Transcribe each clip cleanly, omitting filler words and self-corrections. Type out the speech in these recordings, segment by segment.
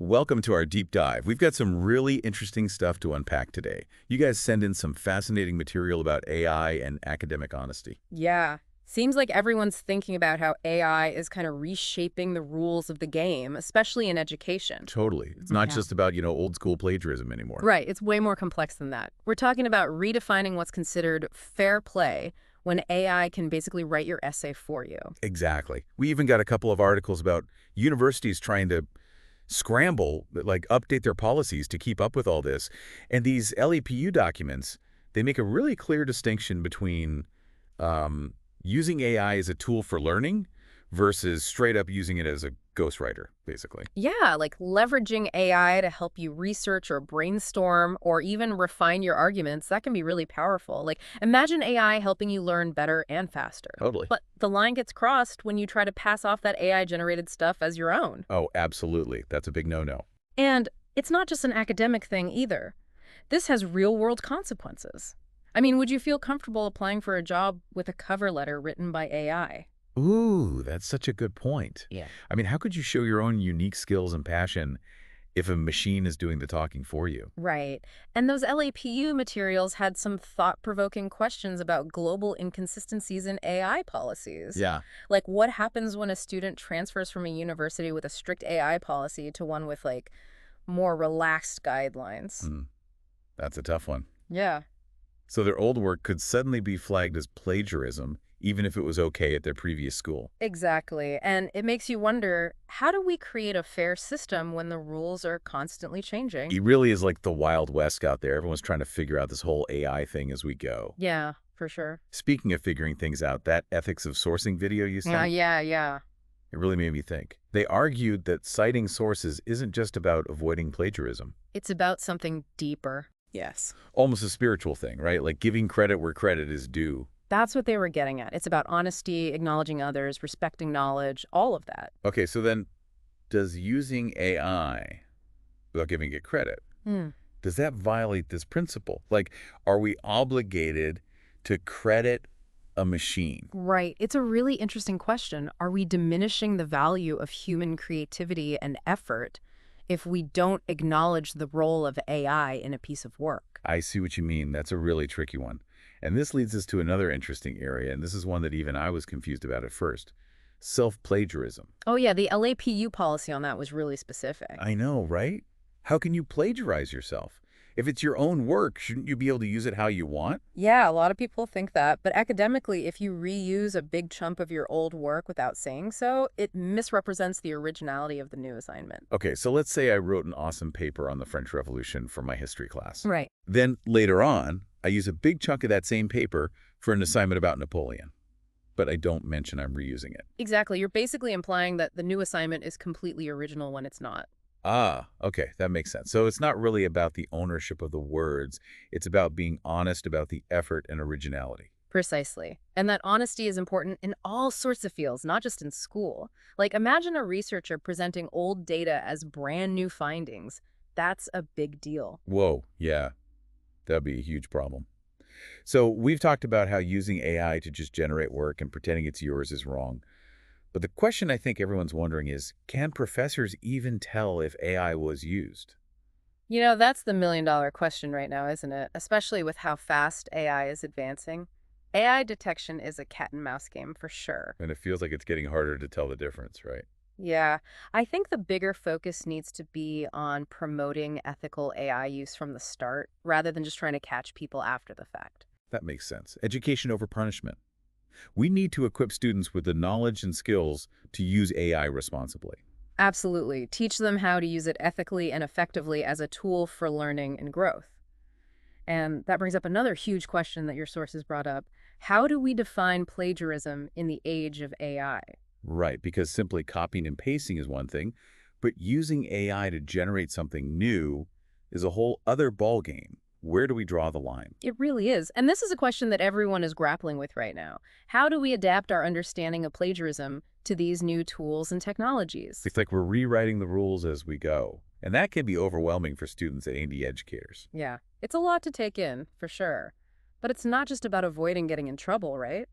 Welcome to our deep dive. We've got some really interesting stuff to unpack today. You guys send in some fascinating material about AI and academic honesty. Yeah. Seems like everyone's thinking about how AI is kind of reshaping the rules of the game, especially in education. Totally. It's not Yeah. just about, old school plagiarism anymore. Right. It's way more complex than that. We're talking about redefining what's considered fair play when AI can basically write your essay for you. Exactly. We even got a couple of articles about universities trying to scramble, like update their policies to keep up with all this. And these LAPU documents, they make a really clear distinction between using AI as a tool for learning versus straight up using it as a ghostwriter, basically. Yeah, like leveraging AI to help you research or brainstorm or even refine your arguments, that can be really powerful. Like, imagine AI helping you learn better and faster. Totally. But the line gets crossed when you try to pass off that AI-generated stuff as your own. Oh, absolutely. That's a big no-no. And it's not just an academic thing either. This has real-world consequences. I mean, would you feel comfortable applying for a job with a cover letter written by AI? Ooh, that's such a good point. Yeah. I mean, how could you show your own unique skills and passion if a machine is doing the talking for you? Right. And those LAPU materials had some thought-provoking questions about global inconsistencies in AI policies. Yeah. Like, what happens when a student transfers from a university with a strict AI policy to one with, like, more relaxed guidelines? Hmm, that's a tough one. Yeah. So their old work could suddenly be flagged as plagiarism, even if it was okay at their previous school. Exactly. And it makes you wonder, how do we create a fair system when the rules are constantly changing? It really is like the Wild West out there. Everyone's trying to figure out this whole AI thing as we go. Yeah, for sure. Speaking of figuring things out, that ethics of sourcing video you sent, Yeah. it really made me think. They argued that citing sources isn't just about avoiding plagiarism. It's about something deeper. Yes. Almost a spiritual thing, right? Like giving credit where credit is due. That's what they were getting at. It's about honesty, acknowledging others, respecting knowledge, all of that. Okay, so then does using AI without giving it credit, Hmm. does that violate this principle? Like, are we obligated to credit a machine? Right. It's a really interesting question. Are we diminishing the value of human creativity and effort if we don't acknowledge the role of AI in a piece of work? I see what you mean. That's a really tricky one. And this leads us to another interesting area, and this is one that even I was confused about at first. Self-plagiarism. Oh, yeah. The LAPU policy on that was really specific. I know, right? How can you plagiarize yourself? If it's your own work, shouldn't you be able to use it how you want? Yeah, a lot of people think that. But academically, if you reuse a big chunk of your old work without saying so, it misrepresents the originality of the new assignment. Okay, so let's say I wrote an awesome paper on the French Revolution for my history class. Right. Then later on, I use a big chunk of that same paper for an assignment about Napoleon. But I don't mention I'm reusing it. Exactly. You're basically implying that the new assignment is completely original when it's not. Ah, okay, that makes sense. So it's not really about the ownership of the words. It's about being honest about the effort and originality. Precisely. And that honesty is important in all sorts of fields, not just in school. Like, imagine a researcher presenting old data as brand new findings. That's a big deal. Whoa, yeah, that'd be a huge problem. So we've talked about how using AI to just generate work and pretending it's yours is wrong. But the question I think everyone's wondering is, can professors even tell if AI was used? You know, that's the million-dollar question right now, isn't it? Especially with how fast AI is advancing. AI detection is a cat and mouse game for sure. And it feels like it's getting harder to tell the difference, right? Yeah, I think the bigger focus needs to be on promoting ethical AI use from the start, rather than just trying to catch people after the fact. That makes sense. Education over punishment. We need to equip students with the knowledge and skills to use AI responsibly. Absolutely. Teach them how to use it ethically and effectively as a tool for learning and growth. And that brings up another huge question that your sources brought up. How do we define plagiarism in the age of AI? Right, because simply copying and pasting is one thing, but using AI to generate something new is a whole other ballgame. Where do we draw the line? It really is. And this is a question that everyone is grappling with right now. How do we adapt our understanding of plagiarism to these new tools and technologies? It's like we're rewriting the rules as we go. And that can be overwhelming for students and educators. Yeah, it's a lot to take in, for sure. But it's not just about avoiding getting in trouble, right?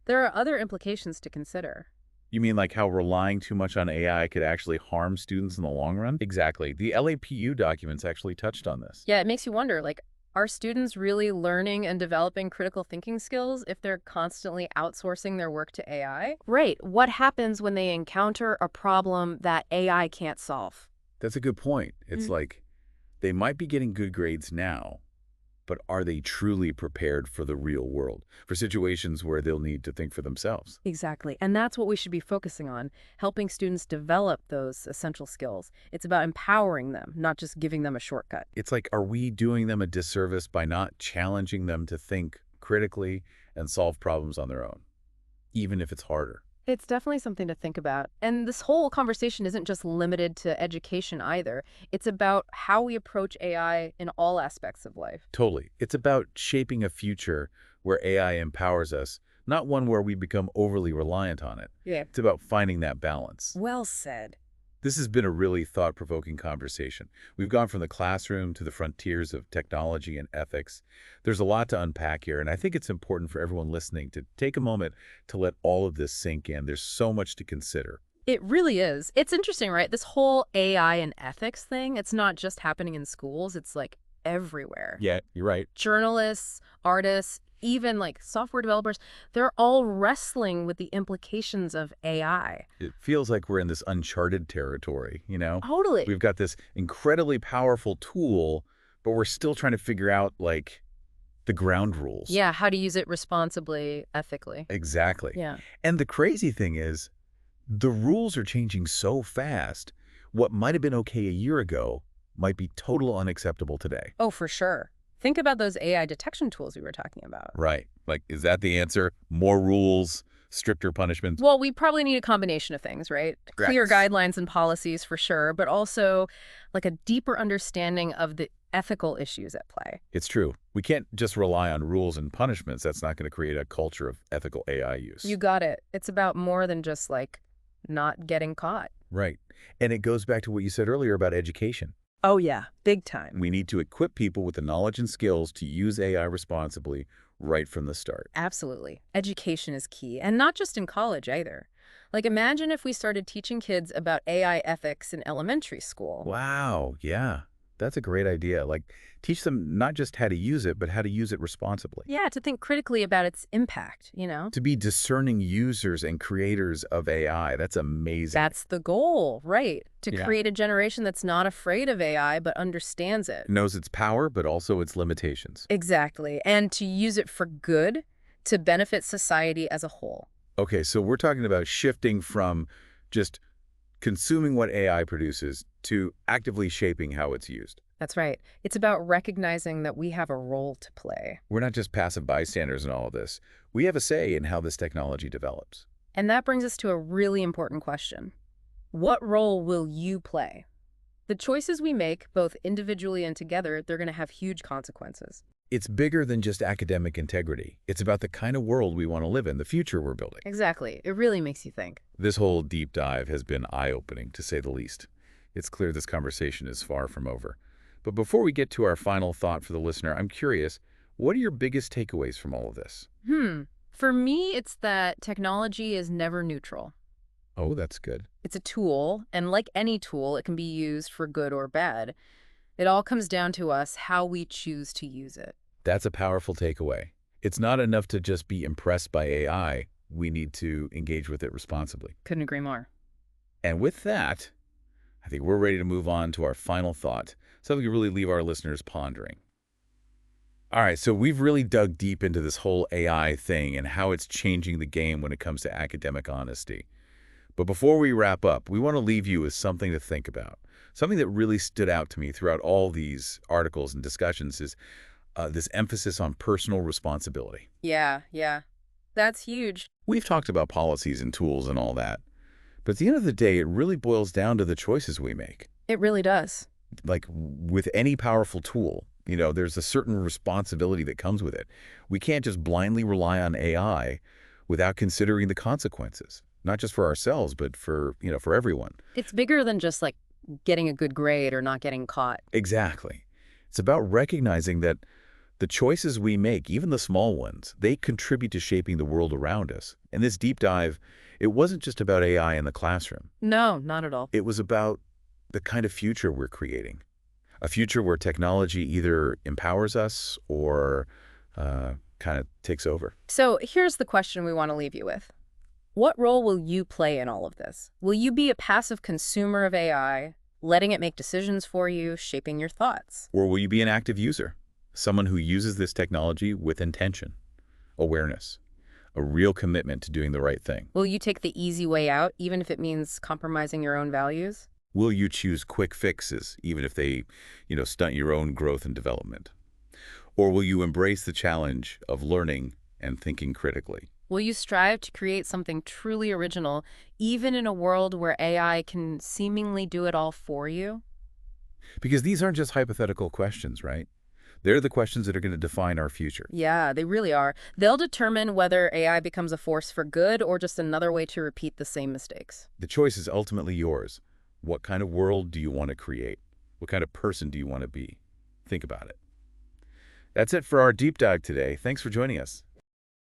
There are other implications to consider. You mean like how relying too much on AI could actually harm students in the long run? Exactly. The LAPU documents actually touched on this. Yeah, it makes you wonder, like, are students really learning and developing critical thinking skills if they're constantly outsourcing their work to AI? Right. What happens when they encounter a problem that AI can't solve? That's a good point. It's Mm. like they might be getting good grades now, but are they truly prepared for the real world, for situations where they'll need to think for themselves? Exactly. And that's what we should be focusing on, helping students develop those essential skills. It's about empowering them, not just giving them a shortcut. It's like, are we doing them a disservice by not challenging them to think critically and solve problems on their own, even if it's harder? It's definitely something to think about. And this whole conversation isn't just limited to education either. It's about how we approach AI in all aspects of life. Totally. It's about shaping a future where AI empowers us, not one where we become overly reliant on it. Yeah. It's about finding that balance. Well said. This has been a really thought-provoking conversation. We've gone from the classroom to the frontiers of technology and ethics. There's a lot to unpack here, and I think it's important for everyone listening to take a moment to let all of this sink in. There's so much to consider. It really is. It's interesting, right? This whole AI and ethics thing, it's not just happening in schools, it's like everywhere. Yeah, you're right. Journalists, artists, even like software developers, they're all wrestling with the implications of AI. It feels like we're in this uncharted territory, you know? Totally. We've got this incredibly powerful tool, but we're still trying to figure out, like, the ground rules. Yeah, how to use it responsibly, ethically. Exactly. Yeah. And the crazy thing is, the rules are changing so fast. What might have been okay a year ago might be total unacceptable today. Oh, for sure. Think about those AI detection tools we were talking about. Right. Like, is that the answer? More rules, stricter punishments? Well, we probably need a combination of things, right? Clear Correct. guidelines and policies for sure, but also like a deeper understanding of the ethical issues at play. It's true. We can't just rely on rules and punishments. That's not going to create a culture of ethical AI use. You got it. It's about more than just like not getting caught. Right. And it goes back to what you said earlier about education. Oh, yeah. Big time. We need to equip people with the knowledge and skills to use AI responsibly right from the start. Absolutely. Education is key, and not just in college either. Like, imagine if we started teaching kids about AI ethics in elementary school. Wow. Yeah. That's a great idea. Like, teach them not just how to use it, but how to use it responsibly. Yeah, to think critically about its impact, you know? To be discerning users and creators of AI. That's amazing. That's the goal, right? To Yeah. create a generation that's not afraid of AI, but understands it. Knows its power, but also its limitations. Exactly. And to use it for good, to benefit society as a whole. Okay, so we're talking about shifting from just consuming what AI produces to actively shaping how it's used. That's right. It's about recognizing that we have a role to play. We're not just passive bystanders in all of this. We have a say in how this technology develops. And that brings us to a really important question. What role will you play? The choices we make, both individually and together, they're going to have huge consequences. It's bigger than just academic integrity. It's about the kind of world we want to live in, the future we're building. Exactly. It really makes you think. This whole deep dive has been eye-opening, to say the least. It's clear this conversation is far from over. But before we get to our final thought for the listener, I'm curious, what are your biggest takeaways from all of this? For me, it's that technology is never neutral. Oh, that's good. It's a tool, and like any tool, it can be used for good or bad. It all comes down to us how we choose to use it. That's a powerful takeaway. It's not enough to just be impressed by AI. We need to engage with it responsibly. Couldn't agree more. And with that, I think we're ready to move on to our final thought, something to really leave our listeners pondering. All right, so we've really dug deep into this whole AI thing and how it's changing the game when it comes to academic honesty. But before we wrap up, we want to leave you with something to think about. Something that really stood out to me throughout all these articles and discussions is this emphasis on personal responsibility. Yeah. That's huge. We've talked about policies and tools and all that, but at the end of the day, it really boils down to the choices we make. It really does. Like with any powerful tool, there's a certain responsibility that comes with it. We can't just blindly rely on AI without considering the consequences, not just for ourselves, but for everyone. It's bigger than just like getting a good grade or not getting caught. Exactly. It's about recognizing that the choices we make, even the small ones, they contribute to shaping the world around us. And this deep dive It wasn't just about AI in the classroom. No, not at all. It was about the kind of future we're creating. A future where technology either empowers us or kind of takes over. So here's the question we want to leave you with. What role will you play in all of this? Will you be a passive consumer of AI, letting it make decisions for you, shaping your thoughts? Or will you be an active user? Someone who uses this technology with intention, awareness, a real commitment to doing the right thing. Will you take the easy way out, even if it means compromising your own values? Will you choose quick fixes, even if they, stunt your own growth and development? Or will you embrace the challenge of learning and thinking critically? Will you strive to create something truly original, even in a world where AI can seemingly do it all for you? Because these aren't just hypothetical questions, right? They're the questions that are going to define our future. Yeah, they really are. They'll determine whether AI becomes a force for good or just another way to repeat the same mistakes. The choice is ultimately yours. What kind of world do you want to create? What kind of person do you want to be? Think about it. That's it for our deep dive today. Thanks for joining us.